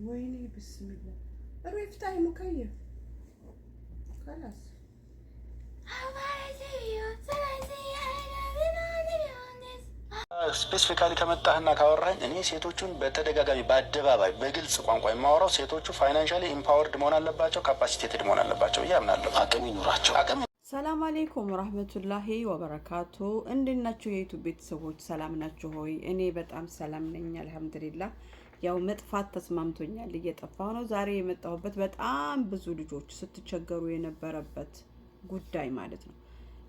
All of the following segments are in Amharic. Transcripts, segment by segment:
ويني بسم الله رفتاي مكيف خلاص ስፔሲፊካሊ ከመጣህና ካወራኝ እኔ ሴቶቹን በተደጋጋሚ በአደባባይ በግልጽ ቋንቋ የማወራው ሴቶቹ ፋይናንሻሊ ኢምፓወርድ መሆን አለባቸው፣ ካፓሲቴትድ መሆን አለባቸው ብዬ አምናለሁ። አቅም ይኑራቸው። ሰላም አለይኩም ወራህመቱላሂ ወበረካቱ። እንዴት ናችሁ የዩቲዩብ ቤተሰቦች? ሰላም ናችሁ ሆይ? እኔ በጣም ሰላም ነኝ አልሐምዱሊላህ። ያው መጥፋት ተስማምቶኛል፣ እየጠፋሁ ነው። ዛሬ የመጣሁበት በጣም ብዙ ልጆች ስትቸገሩ የነበረበት ጉዳይ ማለት ነው።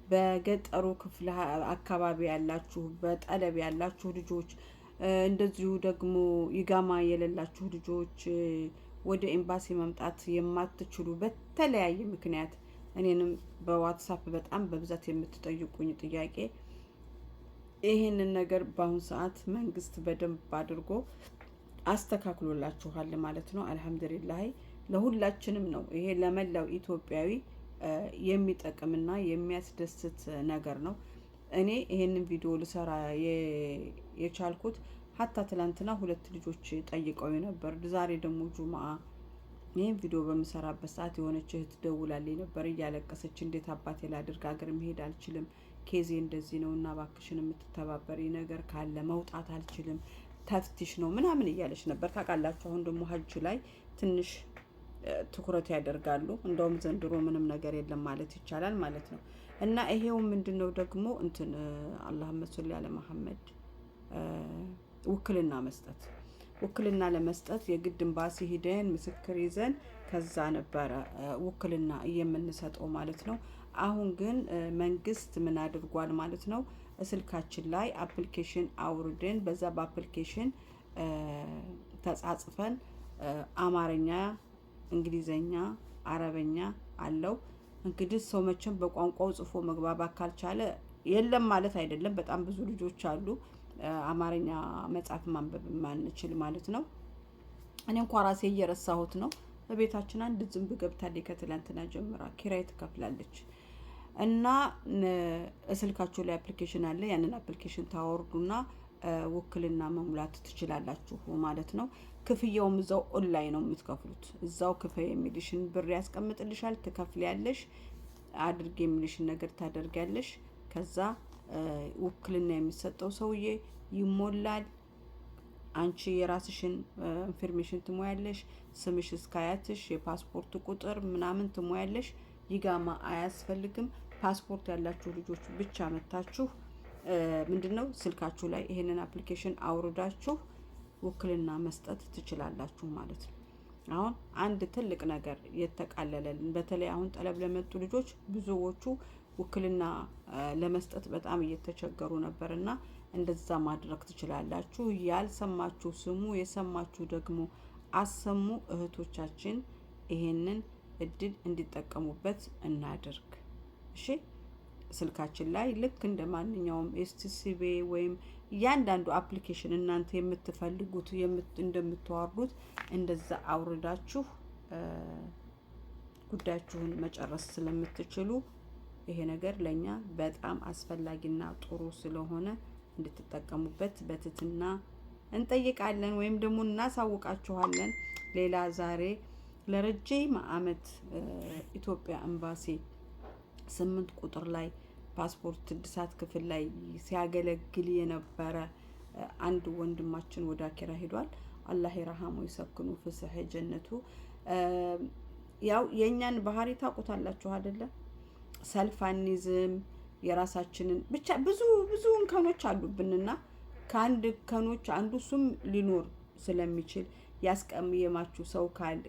በገጠሩ ክፍለ አካባቢ ያላችሁ፣ በጠለብ ያላችሁ ልጆች፣ እንደዚሁ ደግሞ ይጋማ የሌላችሁ ልጆች፣ ወደ ኤምባሲ መምጣት የማትችሉ በተለያየ ምክንያት እኔንም በዋትስአፕ በጣም በብዛት የምትጠይቁኝ ጥያቄ ይሄንን ነገር በአሁኑ ሰዓት መንግስት በደንብ አድርጎ አስተካክሎላችኋል ማለት ነው። አልሐምዱሊላህ ለሁላችንም ነው። ይሄ ለመላው ኢትዮጵያዊ የሚጠቅምና የሚያስደስት ነገር ነው። እኔ ይሄንን ቪዲዮ ልሰራ የቻልኩት ሀታ ትላንትና 2 ልጆች ጠይቀው ነበር። ዛሬ ደግሞ ጁምአ ይህን ቪዲዮ በምሰራበት ሰዓት የሆነች እህት ደውላልኝ ነበር እያለቀሰች፣ እንዴት አባቴ ላድርግ፣ ሀገር መሄድ አልችልም፣ ኬዜ እንደዚህ ነው እና እባክሽን የምትተባበሪ ነገር ካለ መውጣት አልችልም፣ ተፍቲሽ ነው ምናምን እያለች ነበር። ታውቃላችሁ አሁን ደግሞ ሀጅ ላይ ትንሽ ትኩረት ያደርጋሉ። እንደውም ዘንድሮ ምንም ነገር የለም ማለት ይቻላል ማለት ነው። እና ይሄው ምንድነው ደግሞ እንትን አላሁመ ሰሊ አለ መሐመድ ውክልና መስጠት። ውክልና ለመስጠት የግድ ኤምባሲ ሂደን ምስክር ይዘን ከዛ ነበረ ውክልና የምንሰጠው ማለት ነው። አሁን ግን መንግስት ምን አድርጓል ማለት ነው? ስልካችን ላይ አፕሊኬሽን አውርደን በዛ በአፕሊኬሽን ተጻጽፈን አማርኛ፣ እንግሊዘኛ፣ አረበኛ አለው። እንግዲህ ሰው መቼም በቋንቋው ጽፎ መግባባት ካልቻለ የለም ማለት አይደለም። በጣም ብዙ ልጆች አሉ አማርኛ መጻፍ ማንበብ ማንችል ማለት ነው። እኔ እንኳን ራሴ እየረሳሁት ነው። በቤታችን አንድ ዝንብ ገብታለች ከትላንትና ጀምራ ኪራይ ትከፍላለች። እና ስልካችሁ ላይ አፕሊኬሽን አለ። ያንን አፕሊኬሽን ታወርዱና ውክልና መሙላት ትችላላችሁ ማለት ነው። ክፍያውም እዛው ኦንላይን ነው የምትከፍሉት። እዛው ክፍያ የሚልሽን ብር ያስቀምጥልሻል፣ ትከፍያለሽ። አድርግ የሚልሽን ነገር ታደርጊያለሽ። ከዛ ውክልና የሚሰጠው ሰውዬ ይሞላል። አንቺ የራስሽን ኢንፎርሜሽን ትሞያለሽ። ስምሽ እስከ አያትሽ፣ የፓስፖርት ቁጥር ምናምን ትሞያለሽ። ይጋማ አያስፈልግም። ፓስፖርት ያላችሁ ልጆች ብቻ መታችሁ ምንድነው ስልካችሁ ላይ ይሄንን አፕሊኬሽን አውርዳችሁ ውክልና መስጠት ትችላላችሁ ማለት ነው። አሁን አንድ ትልቅ ነገር የተቃለለልን በተለይ አሁን ጠለብ ለመጡ ልጆች ብዙዎቹ ውክልና ለመስጠት በጣም እየተቸገሩ ነበርና እንደዛ ማድረግ ትችላላችሁ። ያልሰማችሁ ስሙ፣ የሰማችሁ ደግሞ አሰሙ። እህቶቻችን ይሄንን እድል እንዲጠቀሙበት እናድርግ። እሺ ስልካችን ላይ ልክ እንደ ማንኛውም ኤስቲሲቢ ወይም እያንዳንዱ አፕሊኬሽን እናንተ የምትፈልጉት እንደምትዋርዱት እንደዛ አውርዳችሁ ጉዳያችሁን መጨረስ ስለምትችሉ ይሄ ነገር ለኛ በጣም አስፈላጊና ጥሩ ስለሆነ እንድትጠቀሙበት በትህትና እንጠይቃለን፣ ወይም ደግሞ እናሳውቃችኋለን። ሌላ ዛሬ ለረጅም ዓመት ኢትዮጵያ ኤምባሲ 8 ቁጥር ላይ ፓስፖርት እድሳት ክፍል ላይ ሲያገለግል የነበረ አንድ ወንድማችን ወደ አኪራ ሄዷል። አላህ ይረሃሙ ይሰክኑ ፍስህ ጀነቱ። ያው የኛን ባህሪ ታውቁታላችሁ አይደለ? ሰልፋኒዝም የራሳችንን ብቻ ብዙ እንከኖች አሉብንና ከአንድ እንከኖች አንዱ እሱም ሊኖር ስለሚችል ያስቀምየማችሁ ሰው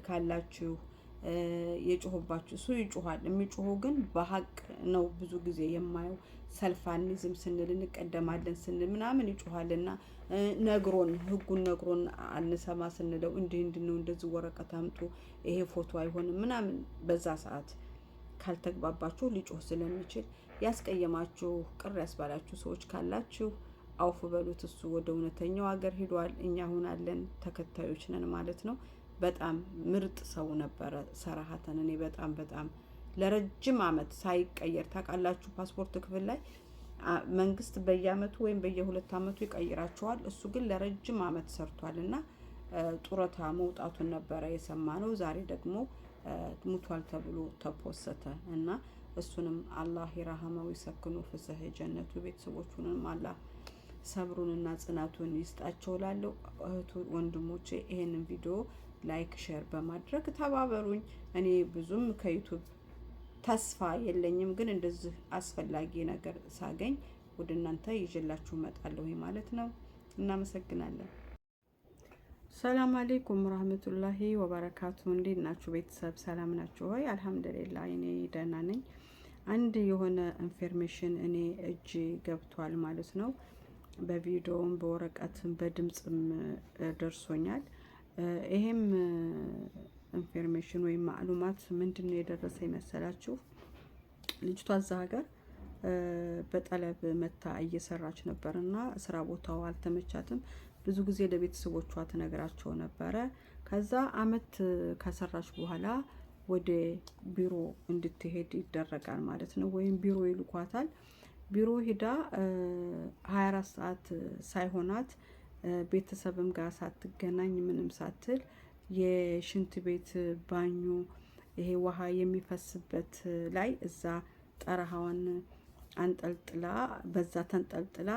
ካላችሁ የጮህባችሁ እሱ ይጮሃል። የሚጮኸው ግን በሀቅ ነው። ብዙ ጊዜ የማየው ሰልፋኒዝም ስንል እንቀደማለን ስንል ምናምን ይጮሃልና ነግሮን ህጉን ነግሮን አንሰማ ስንለው እንዲህ ነው እንደዚህ ወረቀት አምጡ ይሄ ፎቶ አይሆንም ምናምን በዛ ሰዓት ካልተግባባችሁ ሊጮህ ስለሚችል ያስቀየማችሁ ቅር ያስባላችሁ ሰዎች ካላችሁ አውፍ በሉት። እሱ ወደ እውነተኛው ሀገር ሂዷል። እኛ አሁን አለን ተከታዮች ነን ማለት ነው። በጣም ምርጥ ሰው ነበረ ሰራሃተን። እኔ በጣም ለረጅም አመት ሳይቀየር ታውቃላችሁ። ፓስፖርት ክፍል ላይ መንግስት በየአመቱ ወይም በየ2 አመቱ ይቀይራቸዋል። እሱ ግን ለረጅም አመት ሰርቷል እና ጡረታ መውጣቱን ነበረ የሰማነው። ዛሬ ደግሞ ሙቷል ተብሎ ተፖሰተ እና እሱንም አላህ ይራህመው ይሰክኑ ፍስህ ጀነቱ። ቤተሰቦቹንም አላህ ሰብሩንና ጽናቱን ይስጣቸው። ላለው እህቱ ወንድሞቼ ይሄንን ቪዲዮ ላይክ ሼር በማድረግ ተባበሩኝ። እኔ ብዙም ከዩቲዩብ ተስፋ የለኝም፣ ግን እንደዚህ አስፈላጊ ነገር ሳገኝ ወደ እናንተ ይዤላችሁ እመጣለሁ ማለት ነው። እናመሰግናለን። ሰላም አለይኩም ወራህመቱላሂ ወበረካቱ። እንዴት ናችሁ ቤተሰብ? ሰላም ናችሁ ሆይ? አልሐምዱሊላህ እኔ ደህና ነኝ። አንድ የሆነ ኢንፎርሜሽን እኔ እጅ ገብቷል ማለት ነው። በቪዲዮም በወረቀትም በድምጽም ደርሶኛል። ይሄም ኢንፎርሜሽን ወይም ማዕሉማት ምንድነው የደረሰ ይመስላችሁ? ልጅቷ እዛ ሀገር በጠለብ መታ እየሰራች ነበርና ስራ ቦታው አልተመቻትም። ብዙ ጊዜ ለቤተሰቦቿ ትነግራቸው ነበረ። ከዛ አመት ከሰራች በኋላ ወደ ቢሮ እንድትሄድ ይደረጋል ማለት ነው። ወይም ቢሮ ይልኳታል። ቢሮ ሂዳ 24 ሰዓት ሳይሆናት ቤተሰብም ጋር ሳትገናኝ ምንም ሳትል የሽንት ቤት ባኙ ይሄ ውሃ የሚፈስበት ላይ እዛ ጠረሃዋን አንጠልጥላ በዛ ተንጠልጥላ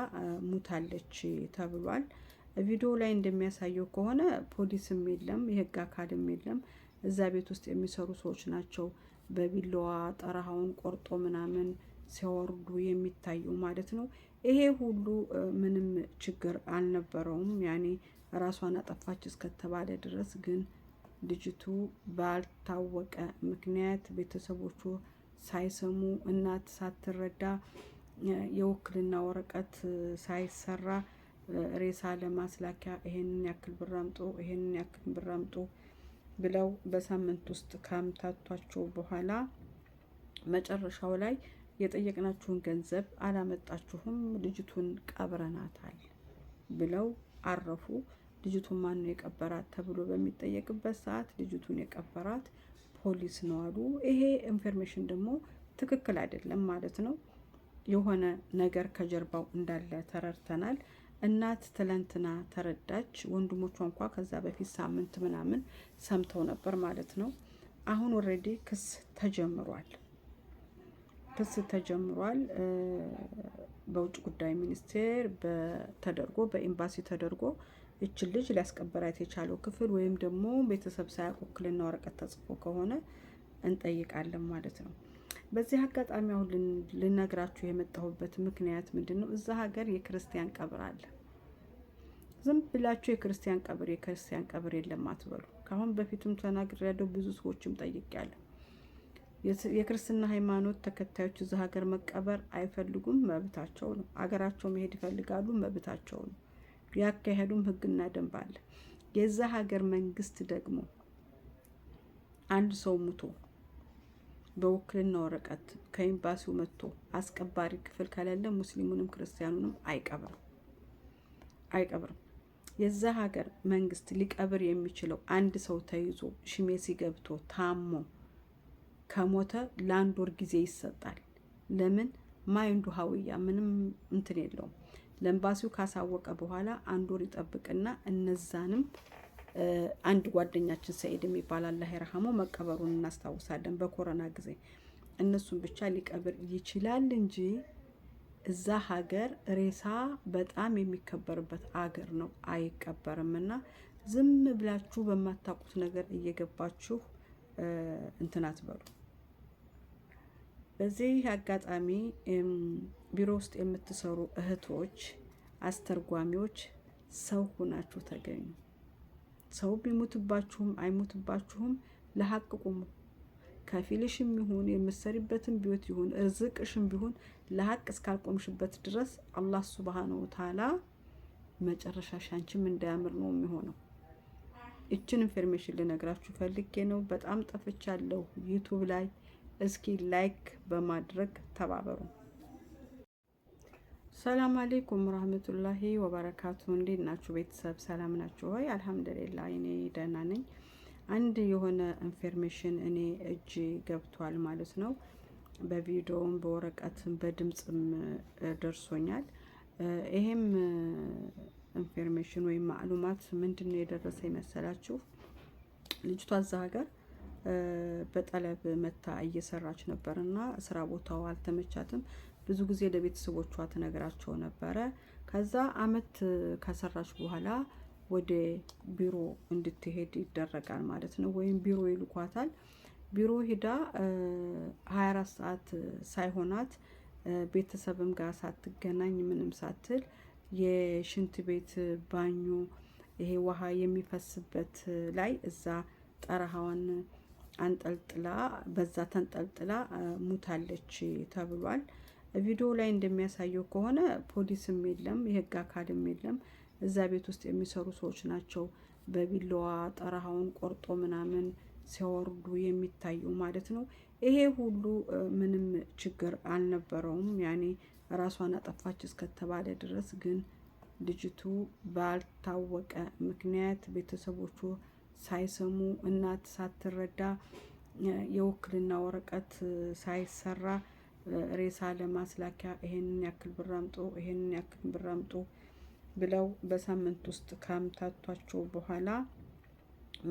ሙታለች ተብሏል። ቪዲዮ ላይ እንደሚያሳየው ከሆነ ፖሊስም የለም፣ የህግ አካልም የለም። እዛ ቤት ውስጥ የሚሰሩ ሰዎች ናቸው በቢላዋ ጠረሃውን ቆርጦ ምናምን ሲያወርዱ የሚታዩ ማለት ነው። ይሄ ሁሉ ምንም ችግር አልነበረውም። ያኔ ራሷን አጠፋች እስከተባለ ድረስ ግን ልጅቱ ባልታወቀ ምክንያት ቤተሰቦቹ ሳይሰሙ እናት ሳትረዳ የውክልና ወረቀት ሳይሰራ ሬሳ ለማስላኪያ ይሄንን ያክል ብር አምጡ፣ ይሄንን ያክል ብር አምጡ ብለው በሳምንት ውስጥ ካምታቷቸው በኋላ መጨረሻው ላይ የጠየቅናችሁን ገንዘብ አላመጣችሁም፣ ልጅቱን ቀብረናታል ብለው አረፉ። ልጅቱን ማን ነው የቀበራት ተብሎ በሚጠየቅበት ሰዓት ልጅቱን የቀበራት ፖሊስ ነው አሉ። ይሄ ኢንፎርሜሽን ደግሞ ትክክል አይደለም ማለት ነው። የሆነ ነገር ከጀርባው እንዳለ ተረድተናል። እናት ትላንትና ተረዳች። ወንድሞቿ እንኳ ከዛ በፊት ሳምንት ምናምን ሰምተው ነበር ማለት ነው። አሁን ኦልሬዲ ክስ ተጀምሯል። በውጭ ጉዳይ ሚኒስቴር ተደርጎ በኤምባሲ ተደርጎ እችን ልጅ ሊያስቀበራት የቻለው ክፍል ወይም ደግሞ ቤተሰብ ሳያውቅ ውክልና ወረቀት ተጽፎ ከሆነ እንጠይቃለን ማለት ነው። በዚህ አጋጣሚ አሁን ልነግራችሁ የመጣሁበት ምክንያት ምንድን ነው? እዛ ሀገር የክርስቲያን ቀብር አለ። ዝም ብላችሁ የክርስቲያን ቀብር የለም አትበሉ። ከአሁን በፊትም ተናግሬያለሁ፣ ብዙ ሰዎችም ጠይቄያለሁ። የክርስትና ሃይማኖት ተከታዮች እዛ ሀገር መቀበር አይፈልጉም፣ መብታቸው ነው። አገራቸው መሄድ ይፈልጋሉ፣ መብታቸው ነው። ያካሄዱም ህግና ደንብ አለ። የዛ ሀገር መንግስት ደግሞ አንድ ሰው ሙቶ በውክልና ወረቀት ከኤምባሲው መጥቶ አስቀባሪ ክፍል ከሌለ ሙስሊሙንም ክርስቲያኑንም አይቀብርም። የዛ ሀገር መንግስት ሊቀብር የሚችለው አንድ ሰው ተይዞ ሽሜሲ ገብቶ ታሞ ከሞተ ለአንድ ወር ጊዜ ይሰጣል። ለምን? ማይንዱ ሀውያ ምንም እንትን የለውም። ለኤምባሲው ካሳወቀ በኋላ አንድ ወር ይጠብቅና እነዛንም አንድ ጓደኛችን ሰኢድ የሚባል አላህ ይርሐመው መቀበሩን እናስታውሳለን። በኮሮና ጊዜ እነሱን ብቻ ሊቀብር ይችላል እንጂ እዛ ሀገር ሬሳ በጣም የሚከበርበት አገር ነው፣ አይቀበርም። እና ዝም ብላችሁ በማታውቁት ነገር እየገባችሁ እንትን አትበሉ። በዚህ አጋጣሚ ቢሮ ውስጥ የምትሰሩ እህቶች፣ አስተርጓሚዎች ሰው ሁናችሁ ተገኙ። ሰው ቢሞትባችሁም አይሞትባችሁም ለሐቅ ቁሙ። ከፊልሽም ይሁን የምትሰሪበትም ቢወት ይሁን እርዝቅሽም ቢሆን ለሐቅ እስካልቆምሽበት ድረስ አላህ ሱብሃነሁ ወተዓላ መጨረሻሽ አንቺም እንዳያምር ነው የሚሆነው። እችን ኢንፎርሜሽን ልነግራችሁ ፈልጌ ነው። በጣም ጠፍቻለሁ። ዩቲዩብ ላይ እስኪ ላይክ በማድረግ ተባበሩ። ሰላም አለይኩም ረህመቱላሂ ወበረካቱ። እንዴት ናችሁ ቤተሰብ? ሰላም ናችሁ ሆይ? አልሐምዱሊላህ እኔ ደህና ነኝ። አንድ የሆነ ኢንፎርሜሽን እኔ እጅ ገብቷል ማለት ነው። በቪዲዮም በወረቀትም በድምጽም ደርሶኛል። ይሄም ኢንፎርሜሽን ወይም ማዕሉማት ምንድን ነው የደረሰ ይመሰላችሁ? ልጅቷ እዛ ሀገር በጠለብ መታ እየሰራች ነበርና ስራ ቦታው አልተመቻትም። ብዙ ጊዜ ለቤተሰቦቿ ትነግራቸው ነበረ። ከዛ አመት ከሰራች በኋላ ወደ ቢሮ እንድትሄድ ይደረጋል ማለት ነው። ወይም ቢሮ ይልኳታል። ቢሮ ሂዳ 24 ሰዓት ሳይሆናት ቤተሰብም ጋር ሳትገናኝ ምንም ሳትል የሽንት ቤት ባኞ ይሄ ውሃ የሚፈስበት ላይ እዛ ጠረሃዋን አንጠልጥላ በዛ ተንጠልጥላ ሙታለች ተብሏል። ቪዲዮ ላይ እንደሚያሳየው ከሆነ ፖሊስም የለም፣ የህግ አካልም የለም። እዛ ቤት ውስጥ የሚሰሩ ሰዎች ናቸው በቢላዋ ጠረሃውን ቆርጦ ምናምን ሲያወርዱ የሚታዩ ማለት ነው። ይሄ ሁሉ ምንም ችግር አልነበረውም። ያኔ ራሷን አጠፋች እስከተባለ ድረስ ግን ልጅቱ ባልታወቀ ምክንያት ቤተሰቦቹ ሳይሰሙ እናት ሳትረዳ የውክልና ወረቀት ሳይሰራ ሬሳ ለማስላኪያ ይሄንን ያክል ብር አምጡ፣ ይሄንን ያክል ብር አምጡ ብለው በሳምንት ውስጥ ካምታቷቸው በኋላ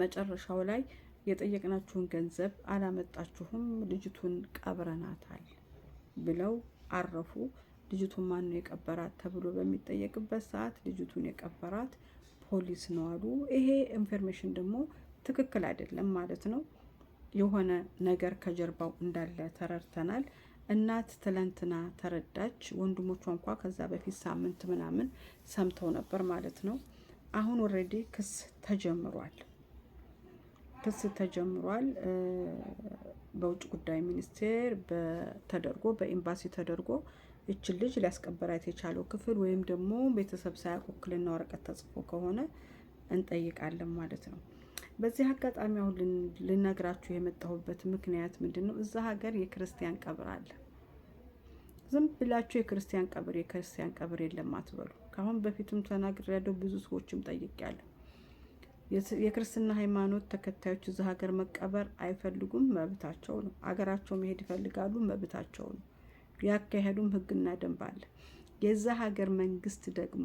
መጨረሻው ላይ የጠየቅናችሁን ገንዘብ አላመጣችሁም፣ ልጅቱን ቀብረናታል ብለው አረፉ። ልጅቱን ማን ነው የቀበራት ተብሎ በሚጠየቅበት ሰዓት ልጅቱን የቀበራት ፖሊስ ነው አሉ። ይሄ ኢንፎርሜሽን ደግሞ ትክክል አይደለም ማለት ነው። የሆነ ነገር ከጀርባው እንዳለ ተረድተናል። እናት ትላንትና ተረዳች። ወንድሞቿ እንኳ ከዛ በፊት ሳምንት ምናምን ሰምተው ነበር ማለት ነው። አሁን ኦልሬዲ ክስ ተጀምሯል። በውጭ ጉዳይ ሚኒስቴር ተደርጎ በኤምባሲ ተደርጎ እችን ልጅ ሊያስቀበራት የቻለው ክፍል ወይም ደግሞ ቤተሰብ ሳያውቅ ውክልና ወረቀት ተጽፎ ከሆነ እንጠይቃለን ማለት ነው። በዚህ አጋጣሚ አሁን ልነግራችሁ የመጣሁበት ምክንያት ምንድን ነው? እዛ ሀገር የክርስቲያን ቀብር አለ። ዝም ብላችሁ የክርስቲያን ቀብር የለም አትበሉ። ከአሁን በፊትም ተናግሬያለሁ፣ ብዙ ሰዎችም ጠይቄያለሁ። የክርስትና ሃይማኖት ተከታዮች እዛ ሀገር መቀበር አይፈልጉም፣ መብታቸው ነው። አገራቸው መሄድ ይፈልጋሉ፣ መብታቸው ነው። ያካሄዱም ህግና ደንብ አለ። የዛ ሀገር መንግስት ደግሞ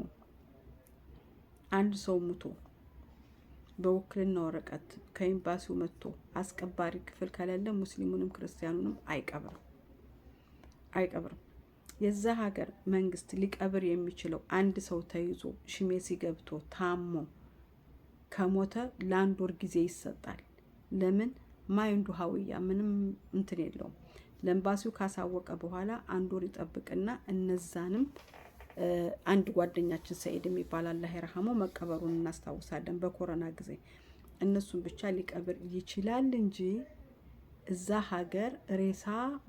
አንድ ሰው ሙቶ በውክልና ወረቀት ከኤምባሲው መጥቶ አስቀባሪ ክፍል ከሌለ ሙስሊሙንም ክርስቲያኑንም አይቀብርም። የዛ ሀገር መንግስት ሊቀብር የሚችለው አንድ ሰው ተይዞ ሽሜሲ ገብቶ ታሞ ከሞተ ለአንድ ወር ጊዜ ይሰጣል። ለምን? ማይንዱ ሀውያ ምንም እንትን የለውም። ለኤምባሲው ካሳወቀ በኋላ አንድ ወር ይጠብቅና እነዛንም አንድ ጓደኛችን ሰኢድ የሚባል አላህ ይርሐመው መቀበሩን እናስታውሳለን። በኮሮና ጊዜ እነሱን ብቻ ሊቀብር ይችላል እንጂ እዛ ሀገር ሬሳ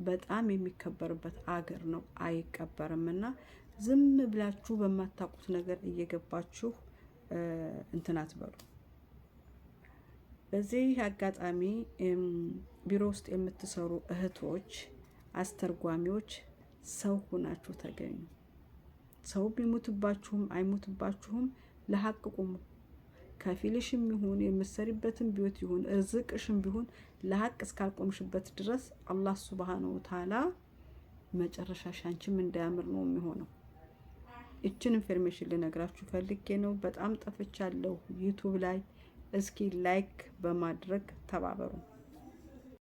በጣም የሚከበርበት አገር ነው፣ አይቀበርም። እና ዝም ብላችሁ በማታውቁት ነገር እየገባችሁ እንትን አትበሉ። በዚህ አጋጣሚ ቢሮ ውስጥ የምትሰሩ እህቶች፣ አስተርጓሚዎች ሰው ሁናችሁ ተገኙ። ሰው ቢሞትባችሁም አይሞትባችሁም ለሀቅ ቁሙ። ከፊልሽም ይሁን የምትሰሪበትም ቢወት ይሁን ርዝቅሽም ቢሆን ለሀቅ እስካልቆምሽበት ድረስ አላህ ሱብሃነሁ ወተዓላ መጨረሻሽ አንቺም እንዳያምር ነው የሚሆነው። እችን ኢንፎርሜሽን ልነግራችሁ ፈልጌ ነው። በጣም ጠፍቻለሁ ዩቲዩብ ላይ። እስኪ ላይክ በማድረግ ተባበሩ።